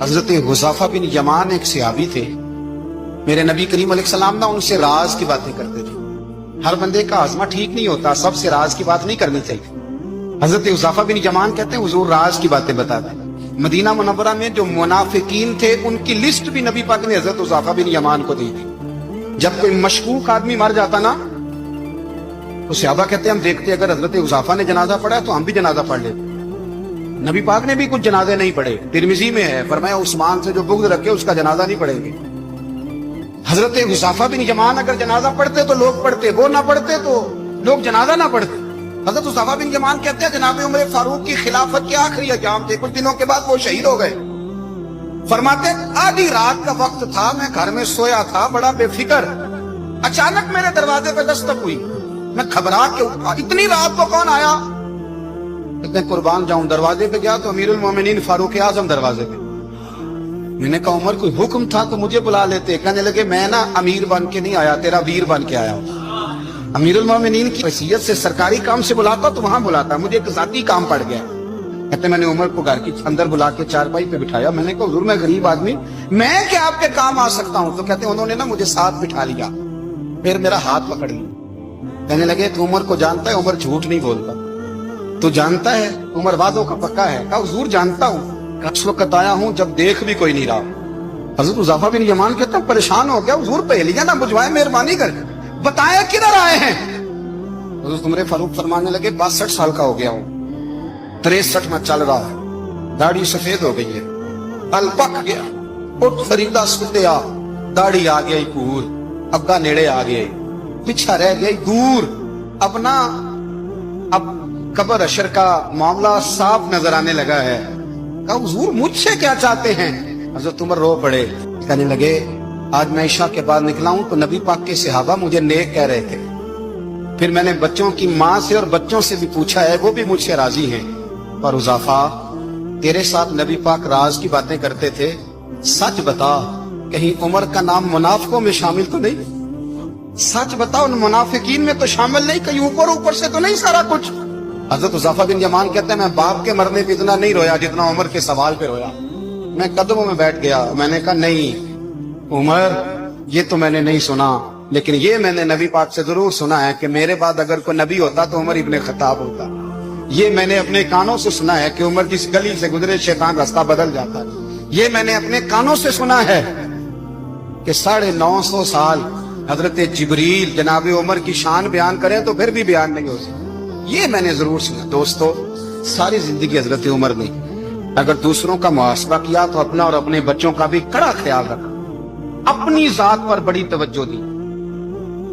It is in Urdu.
حضرت حذیفہ بن یمان ایک صحابی تھے، میرے نبی کریم علیہ السلام نا ان سے راز کی باتیں کرتے تھے۔ ہر بندے کا ہاضمہ ٹھیک نہیں ہوتا، سب سے راز کی بات نہیں کرنی چاہیے۔ حضرت حذیفہ بن یمان کہتے ہیں حضور راز کی باتیں بتاتے ہیں۔ مدینہ منورہ میں جو منافقین تھے ان کی لسٹ بھی نبی پاک نے حضرت حذیفہ بن یمان کو دی تھی۔ جب کوئی مشکوک آدمی مر جاتا نا تو صحابہ کہتے ہیں ہم دیکھتے اگر حضرت حذیفہ نے جنازہ پڑھا تو ہم بھی جنازہ پڑھ لیتے۔ نبی پاک نے بھی کچھ جنازے نہیں پڑھے، ترمذی میں ہے، فرمایا عثمان سے جو بغض رکھے اس کا جنازہ نہیں پڑھیں گے۔ حضرت حذیفہ بن یمان اگر جنازہ پڑھتے تو لوگ پڑھتے، وہ نہ پڑھتے تو لوگ جنازہ نہ پڑھتے۔ حضرت حذیفہ بن یمان کہتے ہیں جناب عمر فاروق کی خلافت کے آخری ایام تھے، کچھ دنوں کے بعد وہ شہید ہو گئے۔ فرماتے آدھی رات کا وقت تھا، میں گھر میں سویا تھا بڑا بے فکر، اچانک میرے دروازے پہ دستک ہوئی، میں گھبرا کے اٹھا، اتنی رات کو کون آیا؟ اتنے قربان جاؤں، دروازے پہ گیا تو امیر المومنین فاروق اعظم دروازے پہ۔ میں نے کہا عمر کوئی حکم تھا تو مجھے بلا لیتے۔ کہنے لگے میں نا امیر بن کے نہیں آیا، تیرا ویر بن کے آیا ہوں۔ امیر المومنین کی حیثیت سے سرکاری کام سے بلاتا تو وہاں بلاتا، مجھے ایک ذاتی کام پڑ گیا۔ کہتے میں نے عمر کو گھر کی اندر بلا کے چارپائی پہ بٹھایا، میں نے کہا حضور میں غریب آدمی، میں کیا آپ کے کام آ سکتا ہوں؟ تو کہتے ہیں انہوں نے نا مجھے ساتھ بٹھا لیا، پھر میرا ہاتھ پکڑ لیا۔ کہنے لگے تو عمر کو جانتا ہے؟ عمر جھوٹ نہیں بولتا۔ تو جانتا ہے؟ عمر وعدوں کا پکا ہے۔ کہا حضور جانتا ہوں، اس وقت آیا ہوں جب دیکھ بھی کوئی نہیں رہا۔ حضرت حذیفہ بن یمان کہتا ہے پریشان ہو گیا، حضور پہلیاں نہ بجھوائے، مہربانی کر بتائیں کدھر آئے ہیں؟ حضرت عمر فاروق فرمانے لگے 62 سال کا ہو گیا ہوں، 63 میں چل رہا ہے، داڑھی سفید ہو گئی ہے، پل پک گیا، اٹھ فریدہ سدیا، داڑھی آ گئی پور، ابا نیڑے آ گئے، پیچھا رہ گئی دور، اب قبر اشر کا معاملہ صاف نظر آنے لگا ہے۔ کہا حضور مجھ سے کیا چاہتے ہیں؟ حضرت عمر رو پڑے، کہنے لگے آج میں عشاء کے بعد نکلا ہوں تو نبی پاک کے صحابہ مجھے نیک کہہ رہے تھے، پھر میں نے بچوں کی ماں سے اور بچوں سے بھی پوچھا ہے، وہ بھی مجھ سے راضی ہیں۔ پر حذیفہ تیرے ساتھ نبی پاک راز کی باتیں کرتے تھے، سچ بتا کہیں عمر کا نام منافقوں میں شامل تو نہیں؟ سچ بتا ان منافقین میں تو شامل نہیں، کہیں اوپر سے تو نہیں سارا کچھ؟ حضرت حذیفہ بن یمان کہتے ہیں میں باپ کے مرنے پہ اتنا نہیں رویا جتنا عمر کے سوال پہ رویا۔ میں قدموں میں بیٹھ گیا، میں نے کہا نہیں عمر، یہ تو میں نے نہیں سنا، لیکن یہ میں نے نبی پاک سے ضرور سنا ہے کہ میرے بعد اگر کوئی نبی ہوتا تو عمر ابن خطاب ہوتا۔ یہ میں نے اپنے کانوں سے سنا ہے کہ عمر جس گلی سے گزرے شیطان راستہ بدل جاتا ہے۔ یہ میں نے اپنے کانوں سے سنا ہے کہ 950 سال حضرت جبریل جناب عمر کی شان بیان کریں تو پھر بھی بیان نہیں ہو سکتا۔ یہ میں نے ضرور سنا۔ دوستو ساری زندگی حضرت عمر نے اگر دوسروں کا محاسبہ کیا تو اپنا اور اپنے بچوں کا بھی کڑا خیال رکھا، اپنی ذات پر بڑی توجہ دی۔